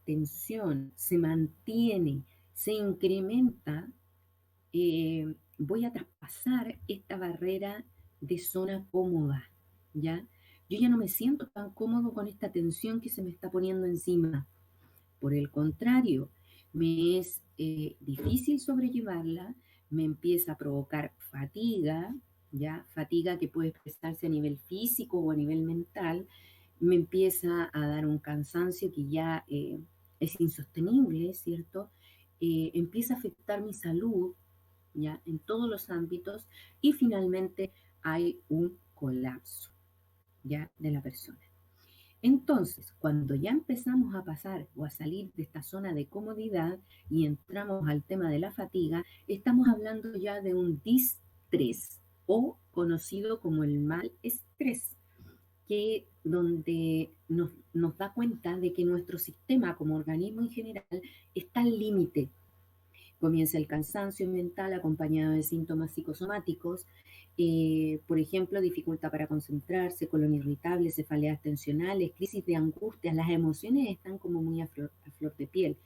tensión se mantiene, se incrementa, voy a traspasar esta barrera de zona cómoda, ¿ya? Yo ya no me siento tan cómodo con esta tensión que se me está poniendo encima. Por el contrario, me es difícil sobrellevarla, me empieza a provocar fatiga, ¿ya? Fatiga que puede expresarse a nivel físico o a nivel mental, me empieza a dar un cansancio que ya es insostenible, ¿cierto? Empieza a afectar mi salud, ¿ya? En todos los ámbitos y finalmente hay un colapso, ¿ya? De la persona. Entonces, cuando ya empezamos a pasar o a salir de esta zona de comodidad y entramos al tema de la fatiga, estamos hablando ya de un distrés o conocido como el mal estrés, que donde nos da cuenta de que nuestro sistema como organismo en general está al límite. Comienza el cansancio mental acompañado de síntomas psicosomáticos, por ejemplo, dificultad para concentrarse, colon irritable, cefaleas tensionales, crisis de angustia, las emociones están como muy a flor de piel.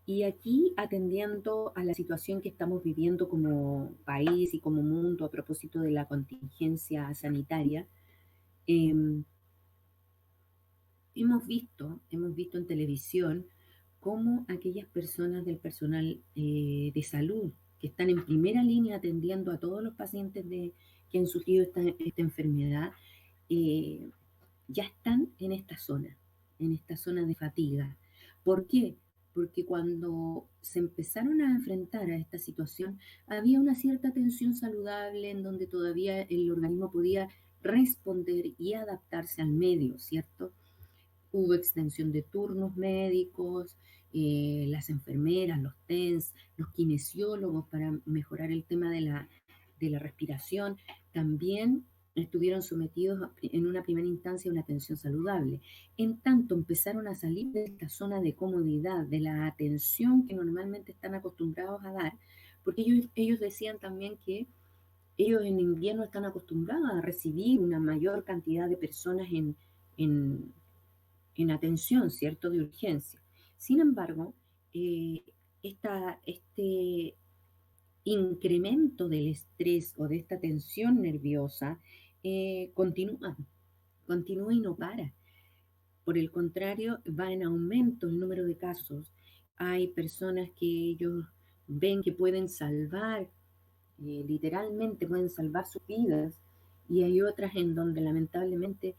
Y aquí, atendiendo a la situación que estamos viviendo como país y como mundo a propósito de la contingencia sanitaria, eh, hemos visto en televisión cómo aquellas personas del personal de salud que están en primera línea atendiendo a todos los pacientes que han sufrido esta enfermedad, eh, ya están en esta zona de fatiga. ¿Por qué? Porque cuando se empezaron a enfrentar a esta situación, había una cierta tensión saludable en donde todavía el organismo podía responder y adaptarse al medio, ¿cierto? Hubo extensión de turnos médicos, las enfermeras, los TENS, los kinesiólogos para mejorar el tema de la respiración, también estuvieron sometidos en una primera instancia a una atención saludable. En tanto empezaron a salir de esta zona de comodidad, de la atención que normalmente están acostumbrados a dar, porque ellos decían también que ellos en invierno están acostumbrados a recibir una mayor cantidad de personas en en atención, ¿cierto?, de urgencia. Sin embargo, eh, este incremento del estrés o de esta tensión nerviosa continúa y no para. Por el contrario, va en aumento el número de casos. Hay personas que ellos ven que pueden salvar, literalmente pueden salvar sus vidas, y hay otras en donde lamentablemente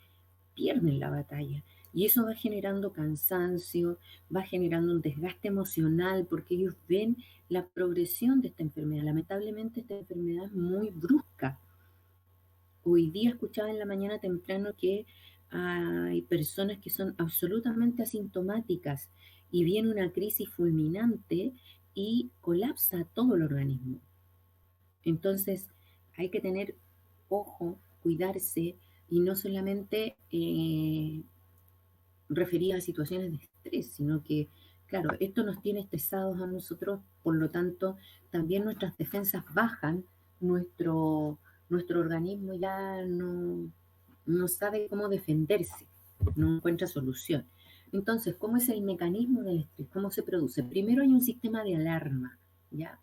pierden la batalla. Y eso va generando cansancio, va generando un desgaste emocional, porque ellos ven la progresión de esta enfermedad. Lamentablemente esta enfermedad es muy brusca. Hoy día escuchaba en la mañana temprano que hay personas que son absolutamente asintomáticas y viene una crisis fulminante y colapsa todo el organismo. Entonces hay que tener ojo, cuidarse y no solamente referida a situaciones de estrés, sino que, claro, esto nos tiene estresados a nosotros, por lo tanto, también nuestras defensas bajan, nuestro organismo ya no sabe cómo defenderse, no encuentra solución. Entonces, ¿cómo es el mecanismo del estrés? ¿Cómo se produce? Primero hay un sistema de alarma, ¿ya?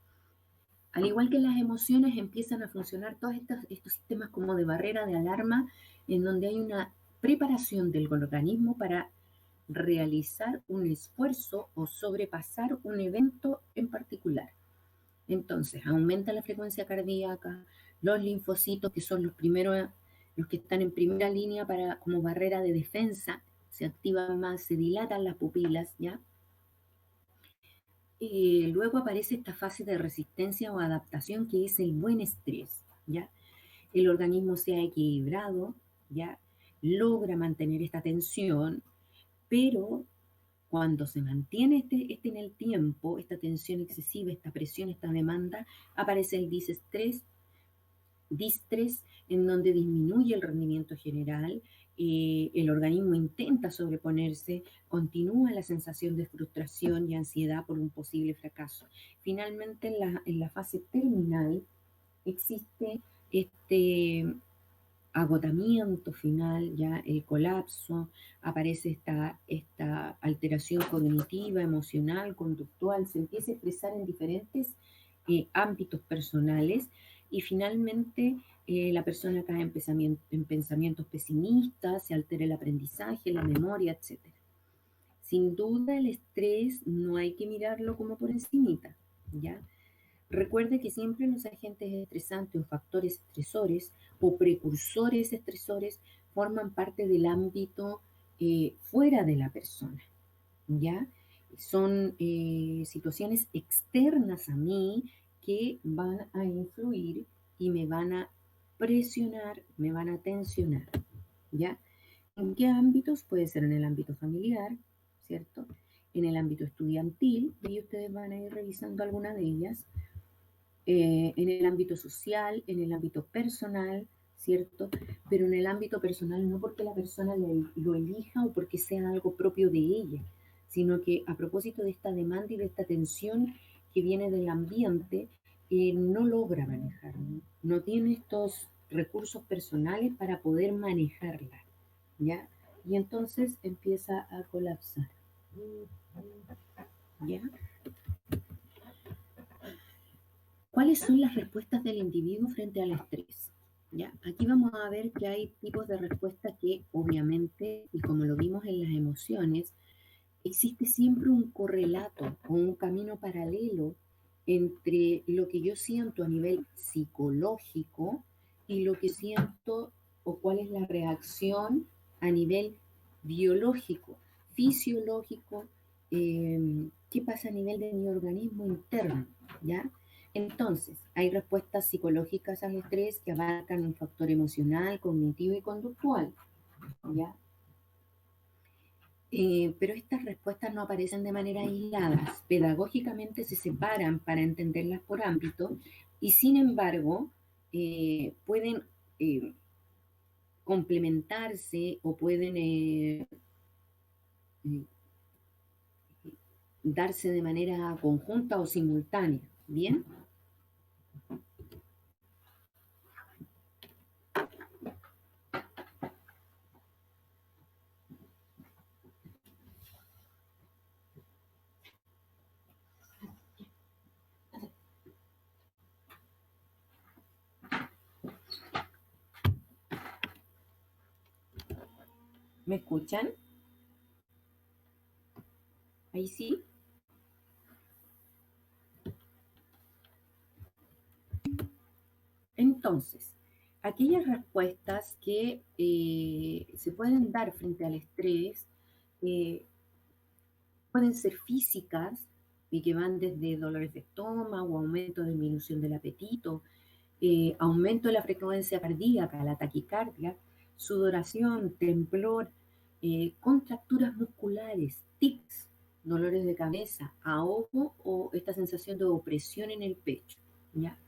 Al igual que las emociones, empiezan a funcionar todos estos sistemas como de barrera de alarma, en donde hay una preparación del organismo para realizar un esfuerzo o sobrepasar un evento en particular. Entonces, aumenta la frecuencia cardíaca, los linfocitos, que son los primeros, los que están en primera línea para, como barrera de defensa, se activan más, se dilatan las pupilas, ¿ya? Luego aparece esta fase de resistencia o adaptación que es el buen estrés, ¿ya? El organismo se ha equilibrado, ¿ya? Logra mantener esta tensión, pero cuando se mantiene en el tiempo, esta tensión excesiva, esta presión, esta demanda, aparece el distrés, en donde disminuye el rendimiento general, el organismo intenta sobreponerse, continúa la sensación de frustración y ansiedad por un posible fracaso. Finalmente, en la fase terminal, existe este agotamiento final, ya el colapso, aparece alteración cognitiva, emocional, conductual, se empieza a expresar en diferentes ámbitos personales y finalmente la persona cae en pensamientos pesimistas, se altera el aprendizaje, la memoria, etcétera. Sin duda el estrés no hay que mirarlo como por encimita, ¿ya? Recuerde que siempre los agentes estresantes o factores estresores o precursores estresores forman parte del ámbito fuera de la persona, ¿ya? Son situaciones externas a mí que van a influir y me van a presionar, me van a tensionar, ¿ya? ¿En qué ámbitos? Puede ser en el ámbito familiar, ¿cierto? En el ámbito estudiantil, y ustedes van a ir revisando alguna de ellas, en el ámbito social, en el ámbito personal, ¿cierto? Pero en el ámbito personal no porque la persona lo elija o porque sea algo propio de ella, sino que a propósito de esta demanda y de esta tensión que viene del ambiente, no logra manejar, no tiene estos recursos personales para poder manejarla, ¿ya? Y entonces empieza a colapsar, ¿ya? ¿Cuáles son las respuestas del individuo frente al estrés? ¿Ya? Aquí vamos a ver que hay tipos de respuestas que obviamente, y como lo vimos en las emociones, existe siempre un correlato o un camino paralelo entre lo que yo siento a nivel psicológico y lo que siento o cuál es la reacción a nivel biológico, fisiológico, qué pasa a nivel de mi organismo interno, ¿ya? Entonces, hay respuestas psicológicas al estrés que abarcan un factor emocional, cognitivo y conductual, ¿ya? Pero estas respuestas no aparecen de manera aisladas, pedagógicamente se separan para entenderlas por ámbito y sin embargo pueden eh, complementarse o pueden eh, darse de manera conjunta o simultánea. ¿Bien? ¿Me escuchan? Ahí sí. Entonces, aquellas respuestas que se pueden dar frente al estrés eh, pueden ser físicas y que van desde dolores de estómago, aumento de disminución del apetito, aumento de la frecuencia cardíaca, la taquicardia, sudoración, temblor, contracturas musculares, tics, dolores de cabeza, ahogo o esta sensación de opresión en el pecho, ¿ya?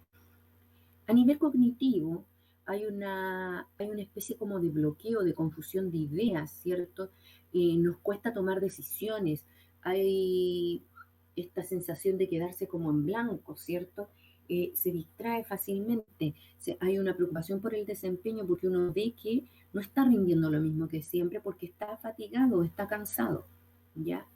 A nivel cognitivo, hay una especie como de bloqueo, de confusión de ideas, ¿cierto? Nos cuesta tomar decisiones, hay esta sensación de quedarse como en blanco, ¿cierto? Se distrae fácilmente, hay una preocupación por el desempeño porque uno ve que no está rindiendo lo mismo que siempre porque está fatigado, está cansado, ¿ya?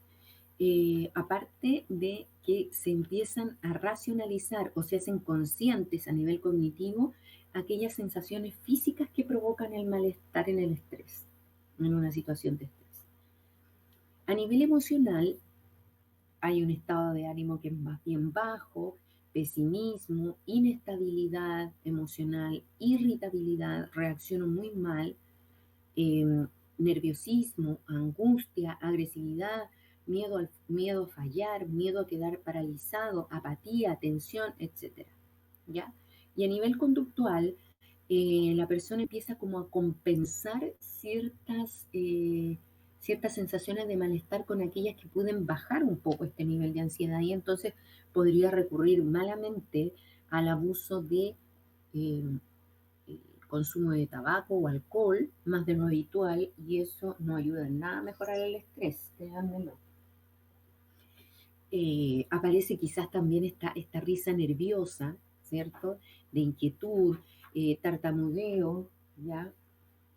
Aparte de que se empiezan a racionalizar o se hacen conscientes a nivel cognitivo aquellas sensaciones físicas que provocan el malestar en el estrés, en una situación de estrés. A nivel emocional, hay un estado de ánimo que es más bien bajo, pesimismo, inestabilidad emocional, irritabilidad, reacciono muy mal, eh, nerviosismo, angustia, agresividad, miedo a fallar, miedo a quedar paralizado, apatía, tensión, etcétera, ¿ya? Y a nivel conductual, la persona empieza como a compensar ciertas sensaciones de malestar con aquellas que pueden bajar un poco este nivel de ansiedad y entonces podría recurrir malamente al abuso de eh, consumo de tabaco o alcohol más de lo habitual y eso no ayuda en nada a mejorar el estrés, créanmelo. Aparece quizás también esta risa nerviosa, ¿cierto? De inquietud, tartamudeo, ¿ya?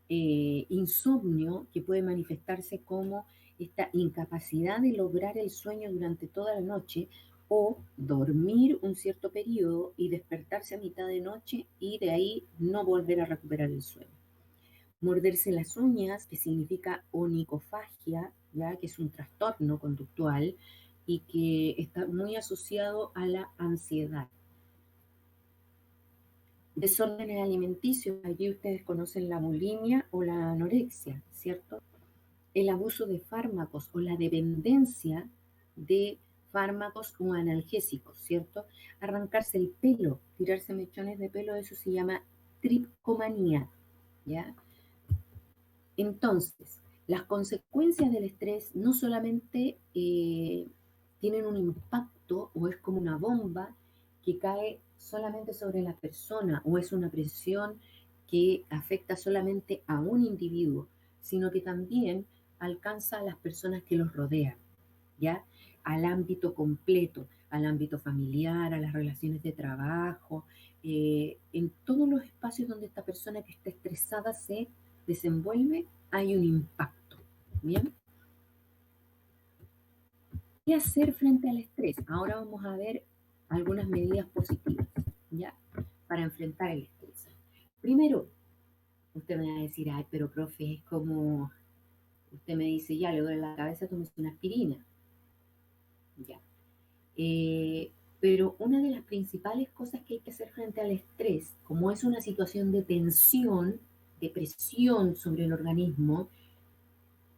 Insomnio, que puede manifestarse como esta incapacidad de lograr el sueño durante toda la noche o dormir un cierto periodo y despertarse a mitad de noche y de ahí no volver a recuperar el sueño. Morderse las uñas, que significa onicofagia, ya que es un trastorno conductual y que está muy asociado a la ansiedad. Desórdenes alimenticios, allí ustedes conocen la bulimia o la anorexia, ¿cierto? El abuso de fármacos o la dependencia de fármacos o analgésicos, ¿cierto? Arrancarse el pelo, tirarse mechones de pelo, eso se llama tripcomanía, ¿ya? Entonces, las consecuencias del estrés no solamente tienen un impacto o es como una bomba que cae solamente sobre la persona o es una presión que afecta solamente a un individuo, sino que también alcanza a las personas que los rodean, ¿ya? Al ámbito completo, al ámbito familiar, a las relaciones de trabajo, en todos los espacios donde esta persona que está estresada se desenvuelve, hay un impacto. Bien, ¿qué hacer frente al estrés? Ahora vamos a ver algunas medidas positivas, ¿ya? Para enfrentar el estrés. Primero, usted me va a decir, ay, pero profe, es como, usted me dice, ya, le duele la cabeza, tómese una aspirina, ya. Eh, pero una de las principales cosas que hay que hacer frente al estrés, como es una situación de tensión, de presión sobre el organismo,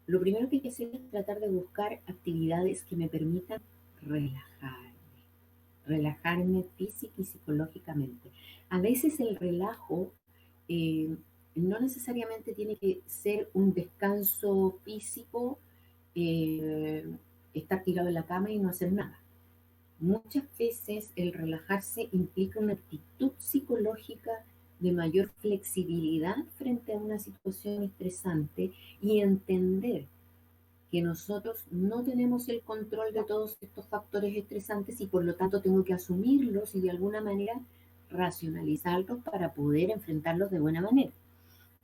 lo primero que hay que hacer es tratar de buscar actividades que me permitan relajarme, relajarme física y psicológicamente. A veces el relajo eh, no necesariamente tiene que ser un descanso físico, eh, estar tirado en la cama y no hacer nada. Muchas veces el relajarse implica una actitud psicológica de mayor flexibilidad frente a una situación estresante y entender que nosotros no tenemos el control de todos estos factores estresantes y por lo tanto tengo que asumirlos y de alguna manera racionalizarlos para poder enfrentarlos de buena manera.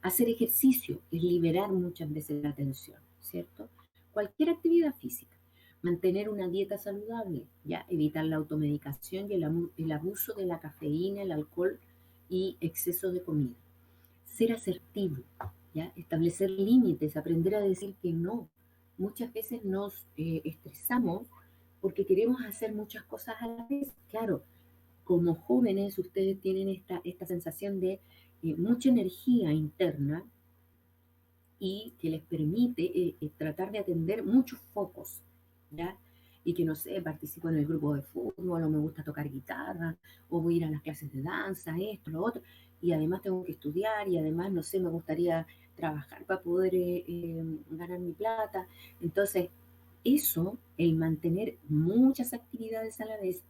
Hacer ejercicio es liberar muchas veces la tensión, ¿cierto? Cualquier actividad física. Mantener una dieta saludable, ya evitar la automedicación y el abuso de la cafeína, el alcohol y exceso de comida. Ser asertivo, ya establecer límites, aprender a decir que no. Muchas veces nos estresamos porque queremos hacer muchas cosas a la vez. Claro, como jóvenes ustedes tienen esta sensación de mucha energía interna y que les permite tratar de atender muchos focos, ¿ya? Y que no sé, participo en el grupo de fútbol, o me gusta tocar guitarra, o voy a ir a las clases de danza, esto, lo otro, y además tengo que estudiar, y además, no sé, me gustaría trabajar para poder ganar mi plata. Entonces, eso, el mantener muchas actividades a la vez,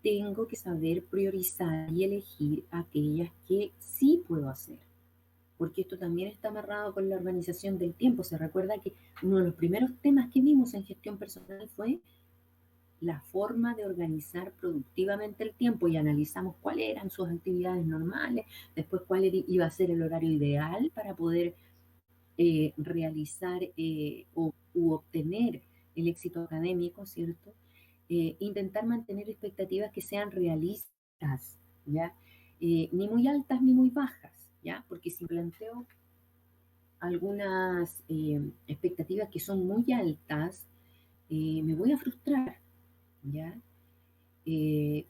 tengo que saber priorizar y elegir aquellas que sí puedo hacer, porque esto también está amarrado con la organización del tiempo. Se recuerda que uno de los primeros temas que vimos en gestión personal fue la forma de organizar productivamente el tiempo y analizamos cuáles eran sus actividades normales, después cuál iba a ser el horario ideal para poder realizar u obtener el éxito académico, ¿cierto? Intentar mantener expectativas que sean realistas, ¿ya? Ni muy altas ni muy bajas, ¿ya? Porque si planteo algunas expectativas que son muy altas, me voy a frustrar, ¿ya?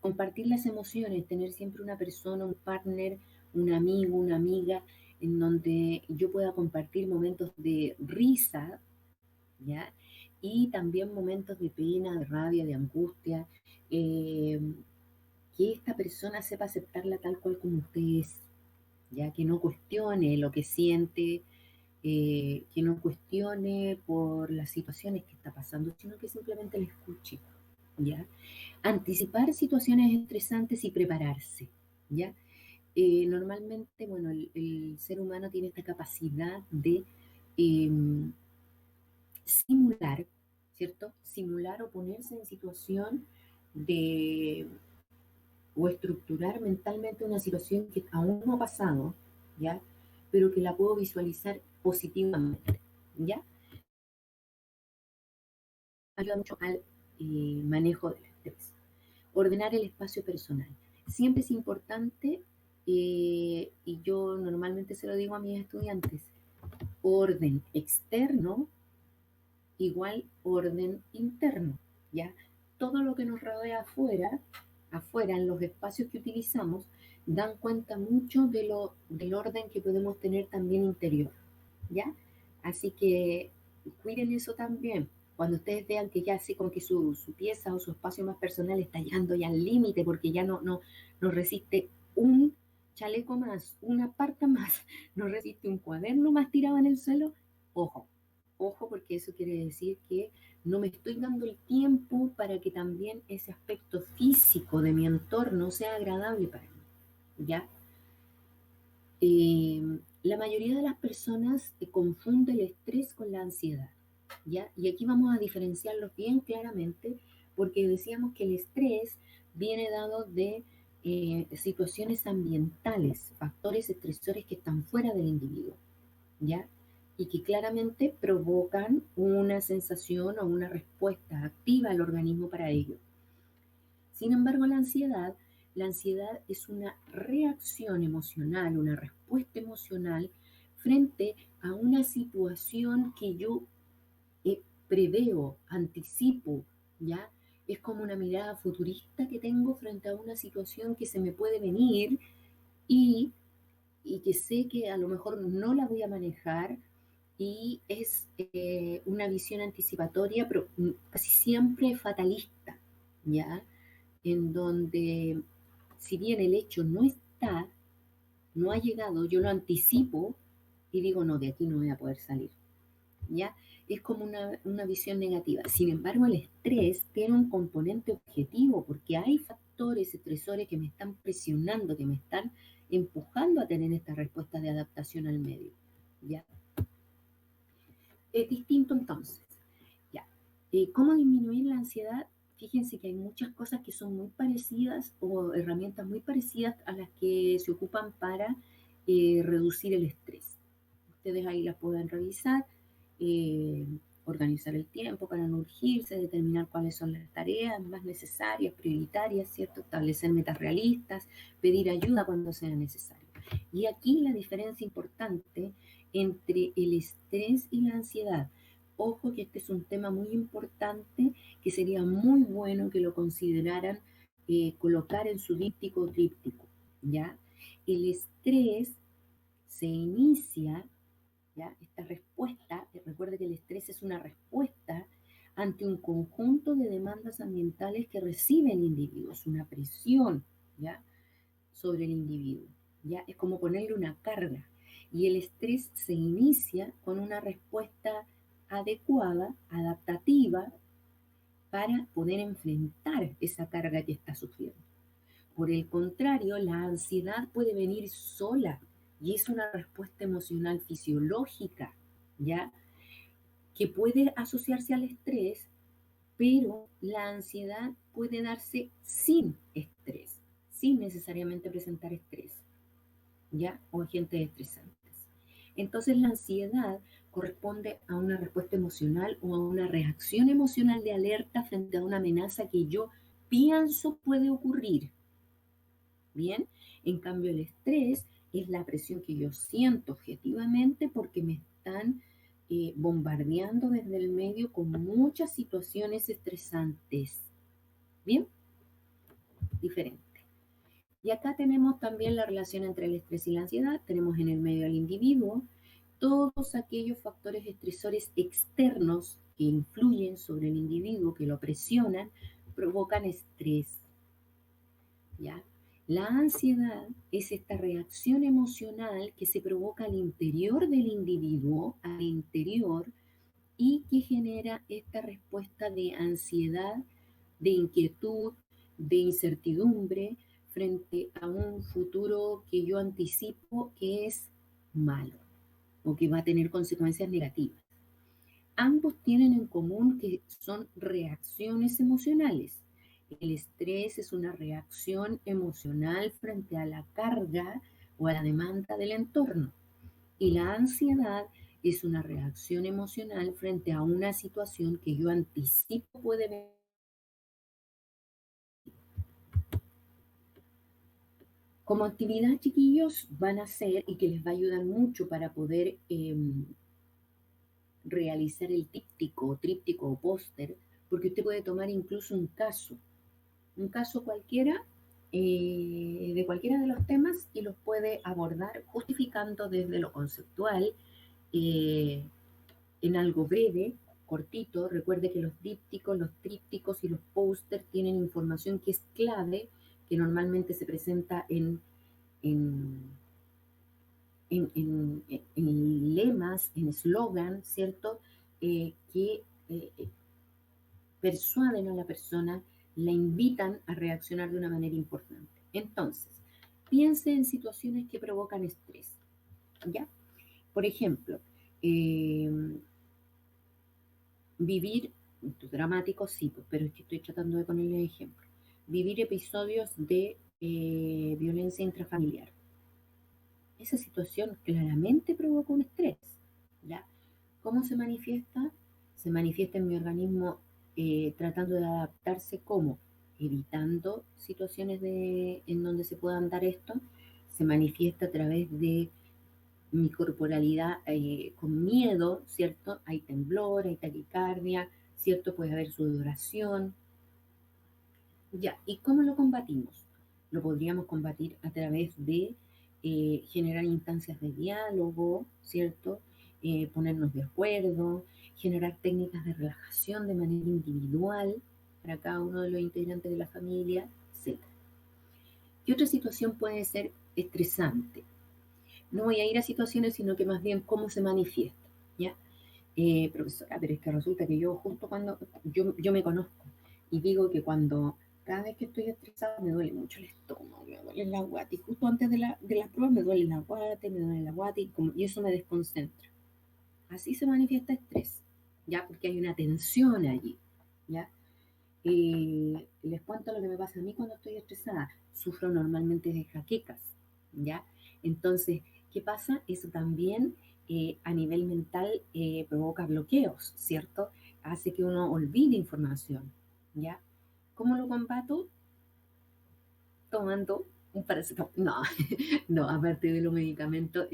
Compartir las emociones, tener siempre una persona, un partner, un amigo, una amiga, en donde yo pueda compartir momentos de risa, ¿ya? Y también momentos de pena, de rabia, de angustia, eh, que esta persona sepa aceptarla tal cual como usted es, ya que no cuestione lo que siente, que no cuestione por las situaciones que está pasando, sino que simplemente la escuche, ¿ya? Anticipar situaciones estresantes y prepararse, ¿ya? Normalmente, bueno, el ser humano tiene esta capacidad de eh, simular, ¿cierto? Simular o ponerse en situación de o estructurar mentalmente una situación que aún no ha pasado, ¿ya? Pero que la puedo visualizar positivamente, ¿ya? ayuda mucho al manejo del estrés. Ordenar el espacio personal. Siempre es importante, y yo normalmente se lo digo a mis estudiantes, orden externo igual orden interno, ¿ya? Todo lo que nos rodea afuera en los espacios que utilizamos, dan cuenta mucho del orden que podemos tener también interior, ¿ya? Así que cuiden eso también. Cuando ustedes vean que ya así como que su pieza o su espacio más personal está llegando ya al límite porque ya no resiste un chaleco más, una parca más, no resiste un cuaderno más tirado en el suelo, ojo, ojo porque eso quiere decir que no me estoy dando el tiempo para que también ese aspecto físico de mi entorno sea agradable para mí, ¿ya? La mayoría de las personas confunde el estrés con la ansiedad, ¿ya? Y aquí vamos a diferenciarlos bien claramente porque decíamos que el estrés viene dado de situaciones ambientales, factores estresores que están fuera del individuo, ¿ya? Y que claramente provocan una sensación o una respuesta activa al organismo para ello. Sin embargo, la ansiedad es una reacción emocional, una respuesta emocional frente a una situación que yo preveo, anticipo, ¿ya? Es como una mirada futurista que tengo frente a una situación que se me puede venir y, y que sé que a lo mejor no la voy a manejar y es una visión anticipatoria, pero casi siempre fatalista, ¿ya? En donde, si bien el hecho no está, no ha llegado, yo lo anticipo y digo, no, de aquí no voy a poder salir, ¿ya? Es como una visión negativa. Sin embargo, el estrés tiene un componente objetivo porque hay factores estresores que me están presionando, que me están empujando a tener esta respuesta de adaptación al medio, ¿ya? Es distinto entonces. Ya. ¿Cómo disminuir la ansiedad? Fíjense que hay muchas cosas que son muy parecidas o herramientas muy parecidas a las que se ocupan para reducir el estrés. Ustedes ahí las pueden revisar, eh, organizar el tiempo para no urgirse, determinar cuáles son las tareas más necesarias, prioritarias, ¿cierto? Establecer metas realistas, pedir ayuda cuando sea necesario. Y aquí la diferencia importante entre el estrés y la ansiedad. Ojo que este es un tema muy importante que sería muy bueno que lo consideraran colocar en su díptico o tríptico, ¿ya? El estrés se inicia, ¿ya? Esta respuesta, recuerde que el estrés es una respuesta ante un conjunto de demandas ambientales que recibe el individuo, es una presión, ¿ya? Sobre el individuo, ¿ya? Es como ponerle una carga. Y el estrés se inicia con una respuesta adecuada, adaptativa, para poder enfrentar esa carga que está sufriendo. Por el contrario, la ansiedad puede venir sola y es una respuesta emocional fisiológica, ¿ya? Que puede asociarse al estrés, pero la ansiedad puede darse sin estrés, sin necesariamente presentar estrés, ¿ya? O agentes estresantes. Entonces la ansiedad corresponde a una respuesta emocional o a una reacción emocional de alerta frente a una amenaza que yo pienso puede ocurrir. Bien, en cambio el estrés es la presión que yo siento objetivamente porque me están bombardeando desde el medio con muchas situaciones estresantes. Bien, diferente. Y acá tenemos también la relación entre el estrés y la ansiedad, tenemos en el medio al individuo, todos aquellos factores estresores externos que influyen sobre el individuo, que lo presionan, provocan estrés, ¿ya? La ansiedad es esta reacción emocional que se provoca al interior del individuo, al interior, y que genera esta respuesta de ansiedad, de inquietud, de incertidumbre frente a un futuro que yo anticipo que es malo o que va a tener consecuencias negativas. Ambos tienen en común que son reacciones emocionales. El estrés es una reacción emocional frente a la carga o a la demanda del entorno. Y la ansiedad es una reacción emocional frente a una situación que yo anticipo puede venir. Como actividad, chiquillos, van a ser y que les va a ayudar mucho para poder realizar el tríptico o póster, porque usted puede tomar incluso un caso cualquiera, de cualquiera de los temas y los puede abordar justificando desde lo conceptual, eh, en algo breve, cortito. Recuerde que los dípticos, los trípticos y los pósters tienen información que es clave, que normalmente se presenta en, en lemas, en eslogan, ¿cierto? Que persuaden a la persona, la invitan a reaccionar de una manera importante. Entonces, piense en situaciones que provocan estrés, ¿ya? Por ejemplo, vivir, dramático sí, pero es que estoy tratando de ponerle ejemplo, vivir episodios de violencia intrafamiliar. Esa situación claramente provoca un estrés, ¿ya? ¿Cómo se manifiesta? Se manifiesta en mi organismo tratando de adaptarse, ¿cómo? Evitando situaciones en donde se puedan dar esto. Se manifiesta a través de mi corporalidad con miedo, ¿cierto? Hay temblor, hay taquicardia, ¿cierto? Puede haber sudoración. Ya, ¿y cómo lo combatimos? Lo podríamos combatir a través de generar instancias de diálogo, ¿cierto? Ponernos de acuerdo, generar técnicas de relajación de manera individual para cada uno de los integrantes de la familia, etc. ¿Qué otra situación puede ser estresante? No voy a ir a situaciones, sino que más bien cómo se manifiesta, ¿ya? Profesora, pero es que resulta que yo justo cuando yo me conozco y digo que cuando cada vez que estoy estresada me duele mucho el estómago, me duele la guata y justo antes de la prueba me duele la guata, me duele la guata y eso me desconcentra. Así se manifiesta estrés, ¿ya? Porque hay una tensión allí, ¿ya? Les cuento lo que me pasa a mí cuando estoy estresada. Sufro normalmente de jaquecas, ¿ya? Entonces, ¿qué pasa? Eso también a nivel mental provoca bloqueos, ¿cierto? Hace que uno olvide información, ¿ya? ¿Cómo lo combato? Tomando un paracetamol. No, no, aparte de los medicamentos,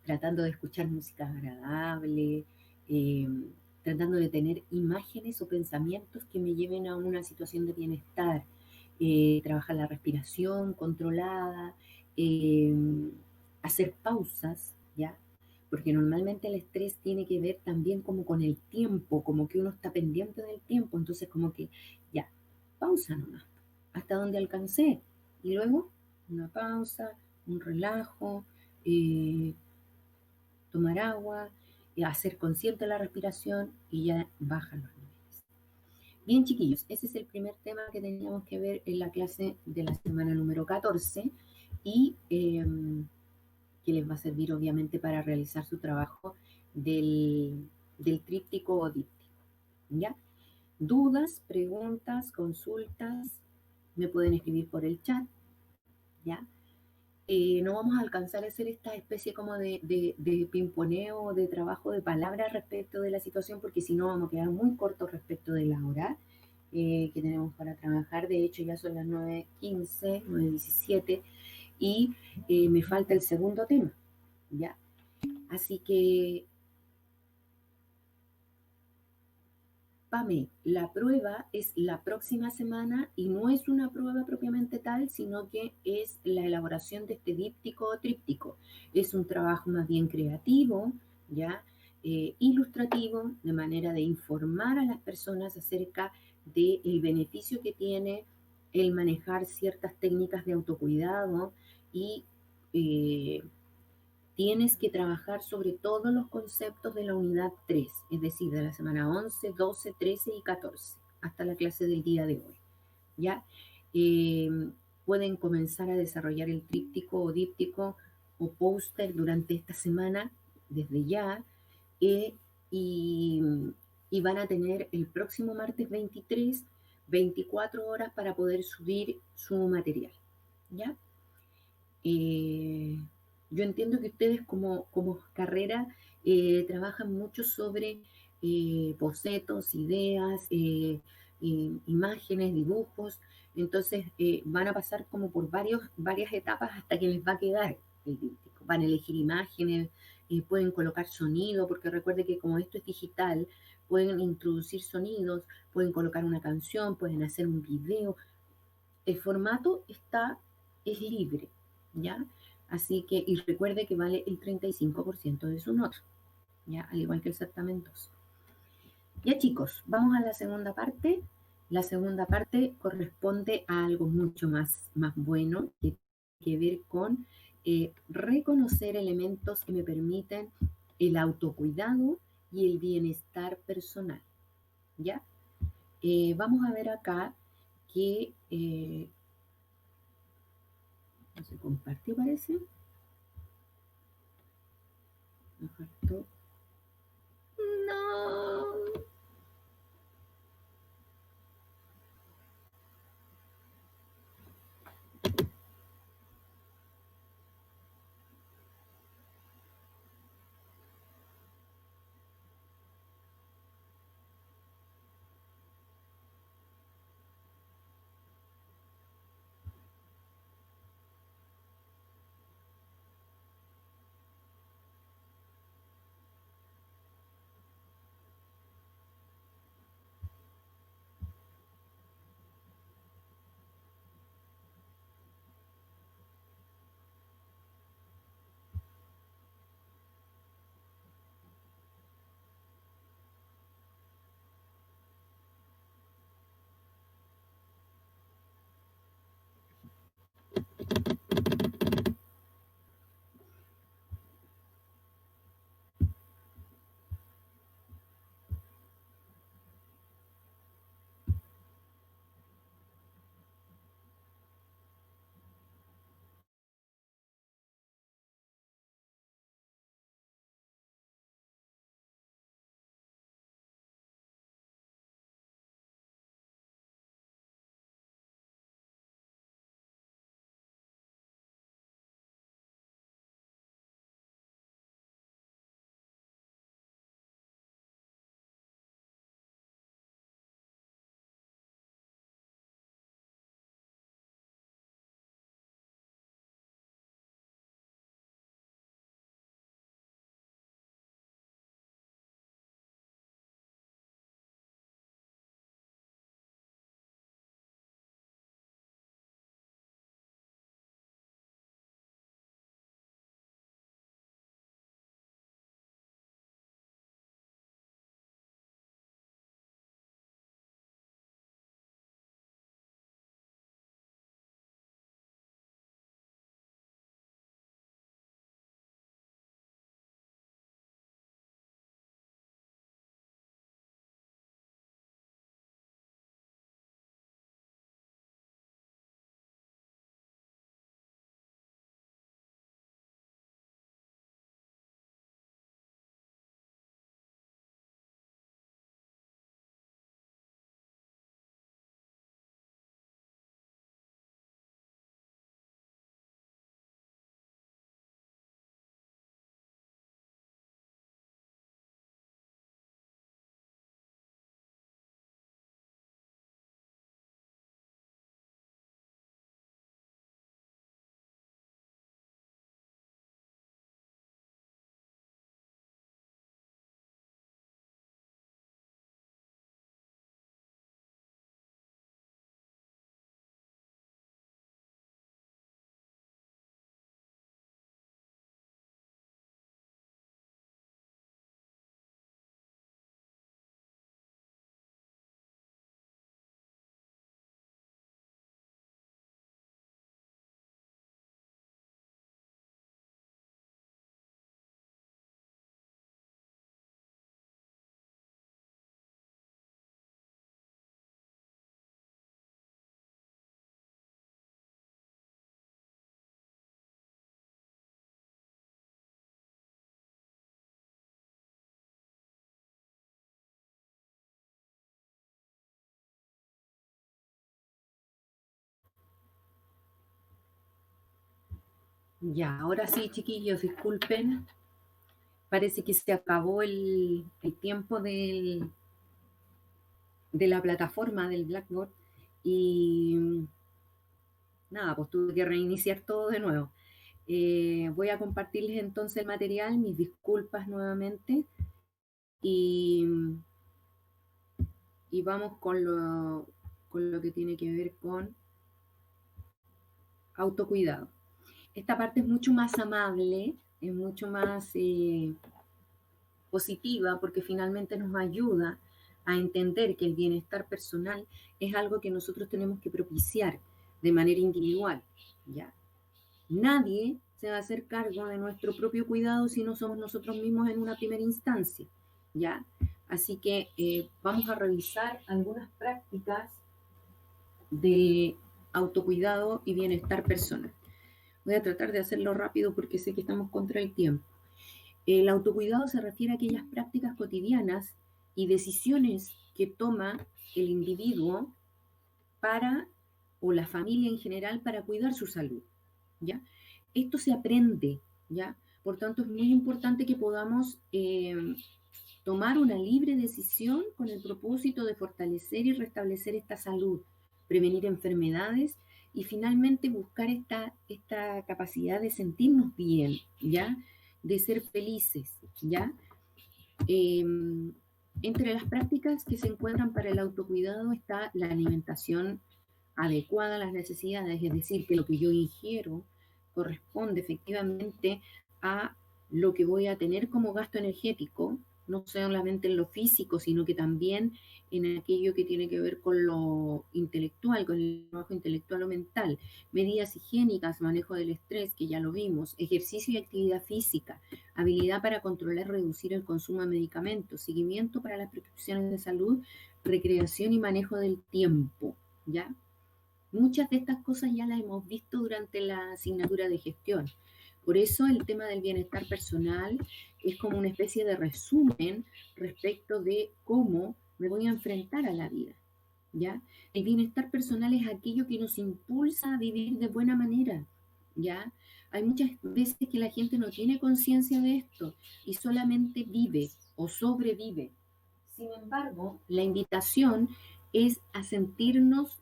tratando de escuchar música agradable, eh, tratando de tener imágenes o pensamientos que me lleven a una situación de bienestar, trabajar la respiración controlada, eh, hacer pausas, ¿ya? Porque normalmente el estrés tiene que ver también como con el tiempo, como que uno está pendiente del tiempo, entonces como que ya, pausa nomás, hasta donde alcancé. Y luego una pausa, un relajo, eh, tomar agua, hacer consciente la respiración y ya bajan los niveles. Bien, chiquillos, ese es el primer tema que teníamos que ver en la clase de la semana número 14 y que les va a servir obviamente para realizar su trabajo del tríptico o díptico. ¿Ya? Dudas, preguntas, consultas, me pueden escribir por el chat, ¿ya? No vamos a alcanzar a hacer esta especie como de pimponeo, de trabajo de palabras respecto de la situación, porque si no vamos a quedar muy cortos respecto de la hora que tenemos para trabajar. De hecho, ya son las 9:15, 9:17, y me falta el segundo tema, ¿ya? Así que Pame, la prueba es la próxima semana y no es una prueba propiamente tal, sino que es la elaboración de este díptico o tríptico. Es un trabajo más bien creativo, ¿ya? Ilustrativo, de manera de informar a las personas acerca del beneficio que tiene el manejar ciertas técnicas de autocuidado y tienes que trabajar sobre todos los conceptos de la unidad 3, es decir, de la semana 11, 12, 13 y 14, hasta la clase del día de hoy. ¿Ya? Eh, Pueden comenzar a desarrollar el tríptico o díptico o póster durante esta semana, desde ya, eh, y, y van a tener el próximo martes 23, 24 horas para poder subir su material. ¿Ya? Yo entiendo que ustedes como carrera trabajan mucho sobre bocetos, ideas, imágenes, dibujos, entonces van a pasar como por varias etapas hasta que les va a quedar el díptico. Van a elegir imágenes, pueden colocar sonido, porque recuerde que como esto es digital, pueden introducir sonidos, pueden colocar una canción, pueden hacer un video. El formato es libre, ¿ya? Así que, y recuerde que vale el 35% de su nota, ¿ya? Al igual que el certamen 2. Ya chicos, vamos a la segunda parte. La segunda parte corresponde a algo mucho más bueno, que tiene que ver con reconocer elementos que me permiten el autocuidado y el bienestar personal, ¿ya? Vamos a ver acá que no se compartió, parece. Me faltó. No. Ya, ahora sí, chiquillos, disculpen. Parece que se acabó el tiempo de la plataforma del Blackboard y nada, pues tuve que reiniciar todo de nuevo. Voy a compartirles entonces el material, mis disculpas nuevamente y, y vamos con lo que tiene que ver con autocuidado. Esta parte es mucho más amable, es mucho más positiva porque finalmente nos ayuda a entender que el bienestar personal es algo que nosotros tenemos que propiciar de manera individual, ¿ya? Nadie se va a hacer cargo de nuestro propio cuidado si no somos nosotros mismos en una primera instancia, ¿ya? Así que vamos a revisar algunas prácticas de autocuidado y bienestar personal. Voy a tratar de hacerlo rápido porque sé que estamos contra el tiempo. El autocuidado se refiere a aquellas prácticas cotidianas y decisiones que toma el individuo para, o la familia en general, para cuidar su salud, ¿ya? Esto se aprende, ¿ya? Por tanto, es muy importante que podamos tomar una libre decisión con el propósito de fortalecer y restablecer esta salud, prevenir enfermedades y finalmente buscar esta capacidad de sentirnos bien, ¿ya? De ser felices, ¿ya? Eh, Entre las prácticas que se encuentran para el autocuidado está la alimentación adecuada a las necesidades, es decir, que lo que yo ingiero corresponde efectivamente a lo que voy a tener como gasto energético, no solamente en lo físico, sino que también en aquello que tiene que ver con lo intelectual, con el trabajo intelectual o mental, medidas higiénicas, manejo del estrés, que ya lo vimos, ejercicio y actividad física, habilidad para controlar y reducir el consumo de medicamentos, seguimiento para las prescripciones de salud, recreación y manejo del tiempo, ¿ya? Muchas de estas cosas ya las hemos visto durante la asignatura de gestión. Por eso el tema del bienestar personal es como una especie de resumen respecto de cómo me voy a enfrentar a la vida, ¿ya? El bienestar personal es aquello que nos impulsa a vivir de buena manera, ¿ya? Hay muchas veces que la gente no tiene conciencia de esto y solamente vive o sobrevive. Sin embargo, la invitación es a sentirnos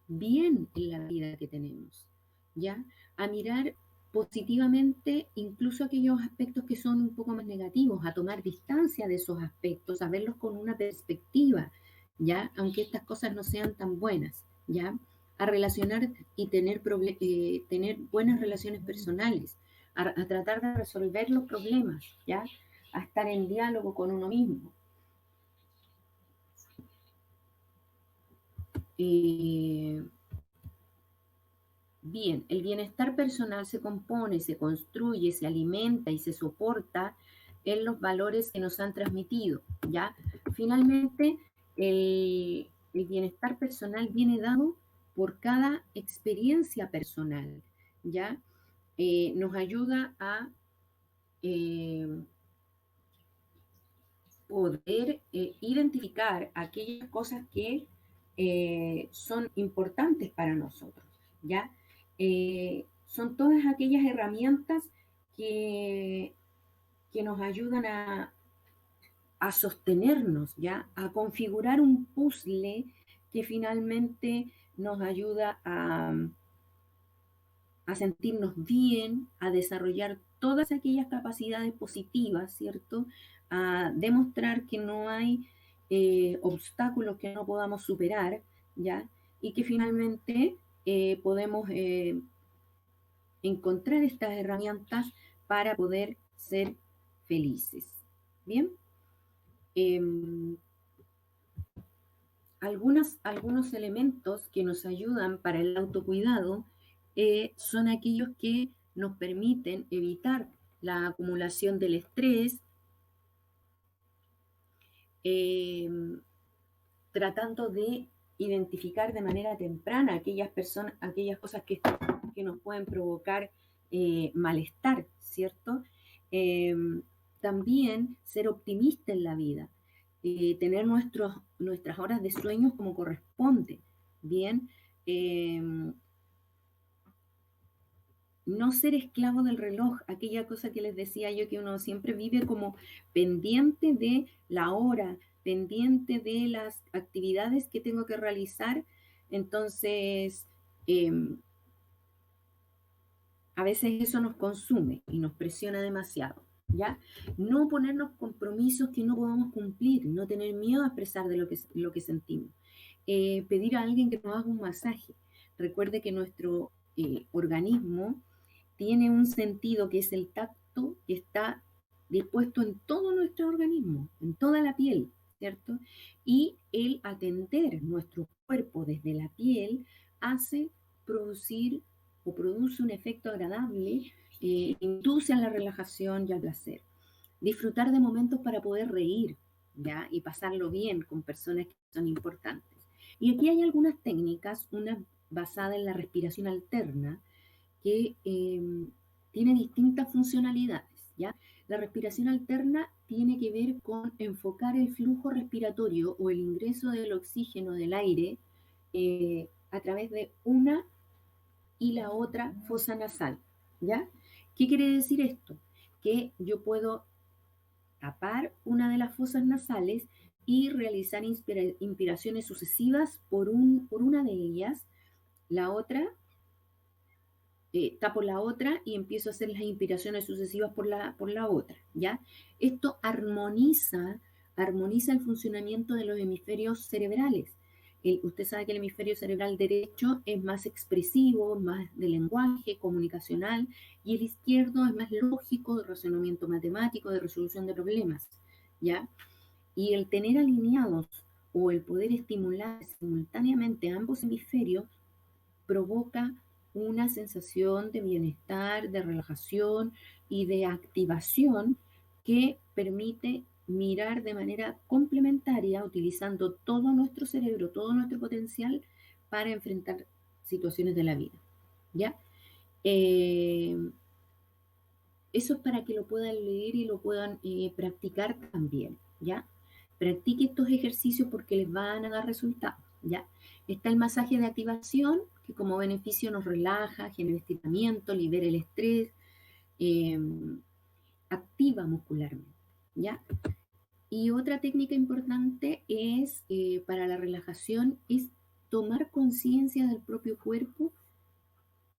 bien en la vida que tenemos, ¿ya? A mirar positivamente incluso aquellos aspectos que son un poco más negativos, a tomar distancia de esos aspectos, a verlos con una perspectiva, ¿ya? Aunque estas cosas no sean tan buenas, ¿ya? A relacionar y tener buenas relaciones personales, a tratar de resolver los problemas, ¿ya? A estar en diálogo con uno mismo. Eh, Bien, el bienestar personal se compone, se construye, se alimenta y se soporta en los valores que nos han transmitido, ¿ya? Finalmente, el bienestar personal viene dado por cada experiencia personal, ¿ya? Nos ayuda a eh, poder identificar aquellas cosas que son importantes para nosotros, ¿ya? Son todas aquellas herramientas que, que nos ayudan a sostenernos, ¿ya? A configurar un puzzle que finalmente nos ayuda a sentirnos bien, a desarrollar todas aquellas capacidades positivas, ¿cierto? A demostrar que no hay obstáculos que no podamos superar, ¿ya? Y que finalmente podemos encontrar estas herramientas para poder ser felices. Bien, eh, algunos elementos que nos ayudan para el autocuidado son aquellos que nos permiten evitar la acumulación del estrés, eh, tratando de identificar de manera temprana aquellas cosas que nos pueden provocar malestar, ¿cierto? Eh, También ser optimista en la vida, tener nuestras horas de sueños como corresponde, ¿bien? Eh, no ser esclavo del reloj, aquella cosa que les decía yo, que uno siempre vive como pendiente de la hora, pendiente de las actividades que tengo que realizar. Entonces, a veces eso nos consume y nos presiona demasiado, ¿ya? No ponernos compromisos que no podamos cumplir, no tener miedo a expresar de lo que sentimos. Pedir a alguien que nos haga un masaje. Recuerde que nuestro organismo tiene un sentido que es el tacto, que está dispuesto en todo nuestro organismo, en toda la piel, ¿cierto? Y el atender nuestro cuerpo desde la piel hace producir o produce un efecto agradable, induce a la relajación y al placer. Disfrutar de momentos para poder reír, ¿ya? Y pasarlo bien con personas que son importantes. Y aquí hay algunas técnicas, una basada en la respiración alterna, que tiene distintas funcionalidades, ¿ya? La respiración alterna tiene que ver con enfocar el flujo respiratorio o el ingreso del oxígeno del aire a través de una y la otra fosa nasal, ¿ya? ¿Qué quiere decir esto? Que yo puedo tapar una de las fosas nasales y realizar inspiraciones sucesivas por una de ellas, la otra tapo la otra y empiezo a hacer las inspiraciones sucesivas por la otra, ¿ya? Esto armoniza el funcionamiento de los hemisferios cerebrales. Usted sabe que el hemisferio cerebral derecho es más expresivo, más de lenguaje, comunicacional, y el izquierdo es más lógico, de razonamiento matemático, de resolución de problemas, ¿ya? Y el tener alineados o el poder estimular simultáneamente ambos hemisferios provoca una sensación de bienestar, de relajación y de activación que permite mirar de manera complementaria, utilizando todo nuestro cerebro, todo nuestro potencial para enfrentar situaciones de la vida. ¿Ya? Eh, Eso es para que lo puedan leer y lo puedan practicar también, ¿ya? Practique estos ejercicios porque les van a dar resultados, ¿ya? Está el masaje de activación, que como beneficio nos relaja, genera estiramiento, libera el estrés, eh, activa muscularmente, ¿ya? Y otra técnica importante es, para la relajación, es tomar conciencia del propio cuerpo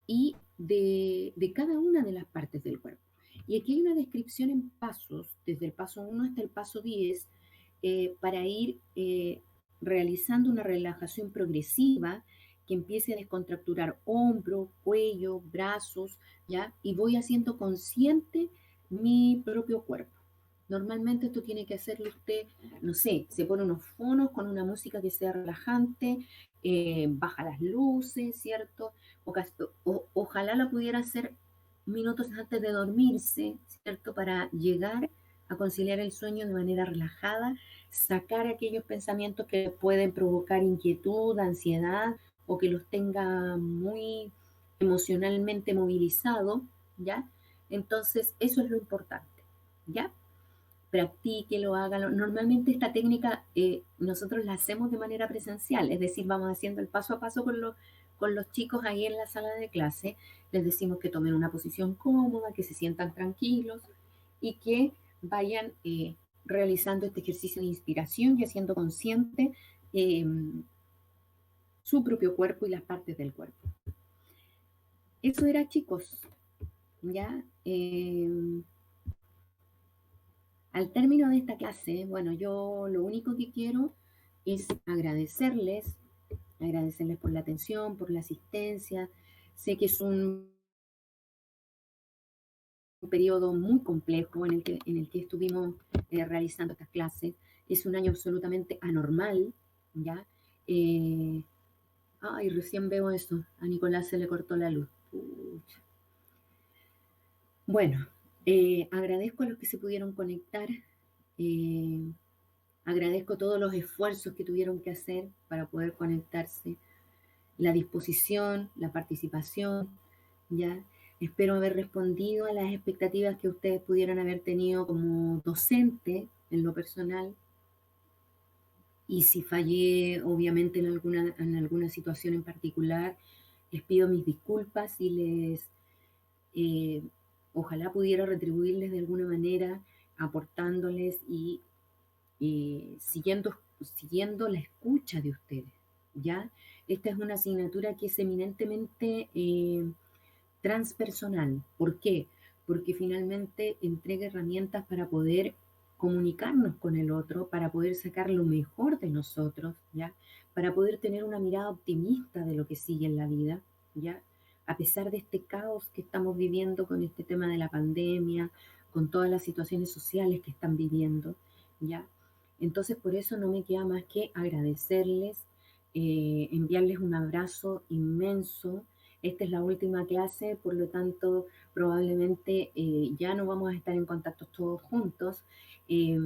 y de cada una de las partes del cuerpo. Y aquí hay una descripción en pasos, desde el paso 1 hasta el paso 10, para ir realizando una relajación progresiva que empiece a descontracturar hombro, cuello, brazos, ¿ya? Y voy haciendo consciente mi propio cuerpo. Normalmente esto tiene que hacerlo usted, no sé, se pone unos fonos con una música que sea relajante, baja las luces, ¿cierto? Ojalá la pudiera hacer minutos antes de dormirse, ¿cierto? Para llegar a conciliar el sueño de manera relajada, sacar aquellos pensamientos que pueden provocar inquietud, ansiedad o que los tenga muy emocionalmente movilizados, ¿ya? Entonces, eso es lo importante, ¿ya? Practíquelo, hágalo. Normalmente esta técnica nosotros la hacemos de manera presencial, es decir, vamos haciendo el paso a paso con los chicos ahí en la sala de clase, les decimos que tomen una posición cómoda, que se sientan tranquilos y que vayan realizando este ejercicio de inspiración y haciendo consciente eh, su propio cuerpo y las partes del cuerpo. Eso era, chicos, ya. Al término de esta clase, bueno, yo lo único que quiero es agradecerles por la atención, por la asistencia. Sé que es un periodo muy complejo en el que estuvimos realizando estas clases. Es un año absolutamente anormal, ¿ya? Eh, Ay, recién veo eso. A Nicolás se le cortó la luz. Pucha. Bueno, agradezco a los que se pudieron conectar. Eh, Agradezco todos los esfuerzos que tuvieron que hacer para poder conectarse, la disposición, la participación, ¿ya? Espero haber respondido a las expectativas que ustedes pudieran haber tenido como docente en lo personal. Y si fallé, obviamente, en alguna situación en particular, les pido mis disculpas y les eh, ojalá pudiera retribuirles de alguna manera, aportándoles y siguiendo la escucha de ustedes, ¿ya? Esta es una asignatura que es eminentemente transpersonal. ¿Por qué? Porque finalmente entrega herramientas para poder comunicarnos con el otro, para poder sacar lo mejor de nosotros, ¿ya? Para poder tener una mirada optimista de lo que sigue en la vida, ¿ya? A pesar de este caos que estamos viviendo con este tema de la pandemia, con todas las situaciones sociales que están viviendo, ¿ya? Entonces, por eso no me queda más que agradecerles, enviarles un abrazo inmenso. Esta es la última clase, por lo tanto, probablemente ya no vamos a estar en contacto todos juntos. Eh,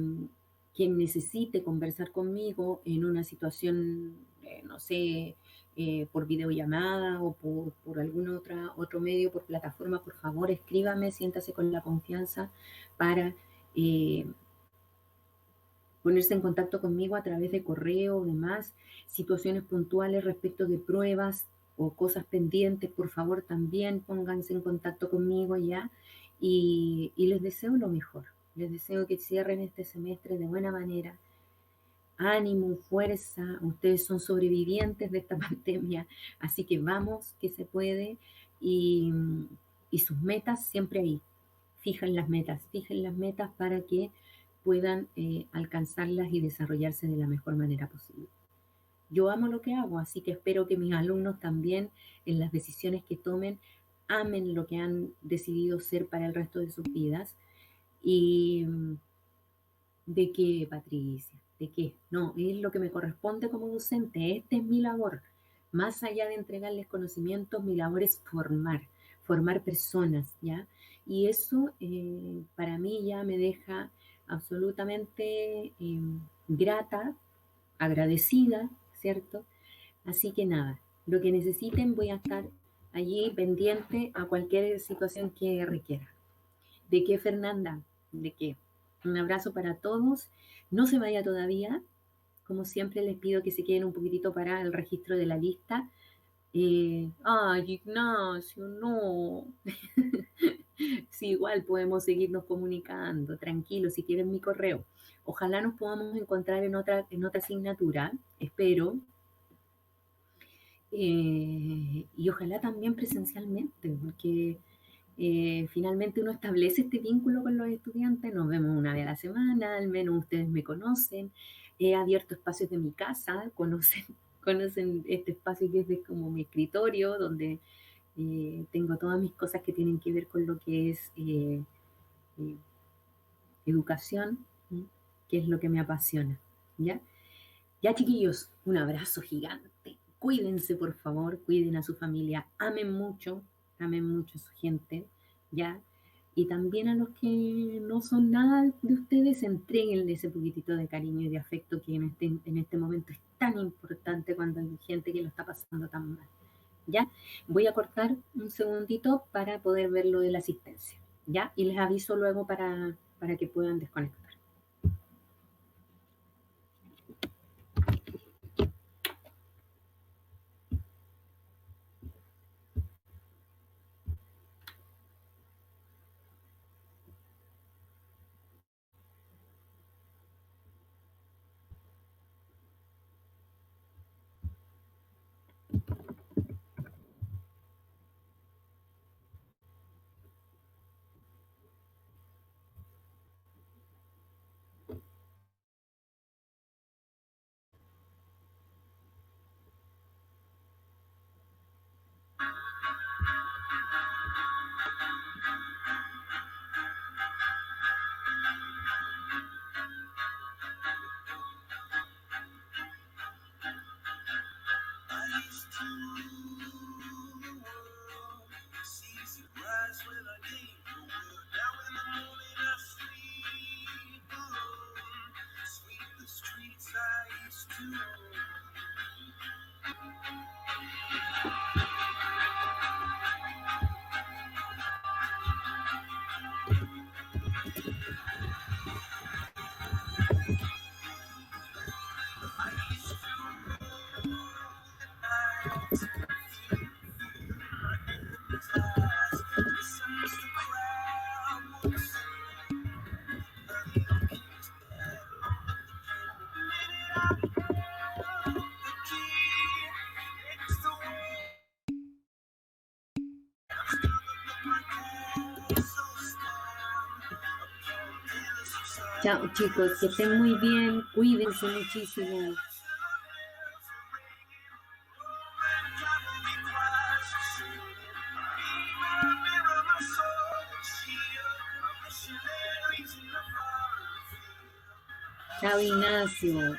Quien necesite conversar conmigo en una situación, no sé, por videollamada o por algún otro medio, por plataforma, por favor, escríbame, siéntase con la confianza para eh, ponerse en contacto conmigo a través de correo o demás, situaciones puntuales respecto de pruebas o cosas pendientes, por favor también pónganse en contacto conmigo ya y les deseo lo mejor. Les deseo que cierren este semestre de buena manera. Ánimo, fuerza, ustedes son sobrevivientes de esta pandemia, así que vamos, que se puede y, y sus metas siempre ahí, fijen las metas para que puedan alcanzarlas y desarrollarse de la mejor manera posible. Yo amo lo que hago, así que espero que mis alumnos también en las decisiones que tomen amen lo que han decidido ser para el resto de sus vidas. ¿Y de qué, Patricia? ¿De qué? No, es lo que me corresponde como docente, esta es mi labor. Más allá de entregarles conocimientos, mi labor es formar personas, ¿ya? Y eso para mí ya me deja absolutamente grata, agradecida, ¿cierto? Así que nada, lo que necesiten voy a estar allí pendiente a cualquier situación que requiera. ¿De qué, Fernanda? ¿De qué? Un abrazo para todos. No se vaya todavía. Como siempre, les pido que se queden un poquitito para el registro de la lista. Ay, Ignacio, no. Sí, igual podemos seguirnos comunicando. Tranquilo, si quieren mi correo. Ojalá nos podamos encontrar en otra asignatura. Espero. Y ojalá también presencialmente, porque finalmente uno establece este vínculo con los estudiantes, nos vemos una vez a la semana, al menos ustedes me conocen, he abierto espacios de mi casa, conocen este espacio que es como mi escritorio, donde tengo todas mis cosas que tienen que ver con lo que es eh, educación, ¿sí? Que es lo que me apasiona, ¿ya? Ya, chiquillos, un abrazo gigante. Cuídense, por favor, cuiden a su familia, amen mucho a su gente, ¿ya? Y también a los que no son nada de ustedes, entreguenle ese poquitito de cariño y de afecto que en este momento es tan importante cuando hay gente que lo está pasando tan mal, ¿ya? Voy a cortar un segundito para poder ver lo de la asistencia, ¿ya? Y les aviso luego para que puedan desconectar. Chao, chicos, que estén muy bien, cuídense muchísimo. Chao, Ignacio.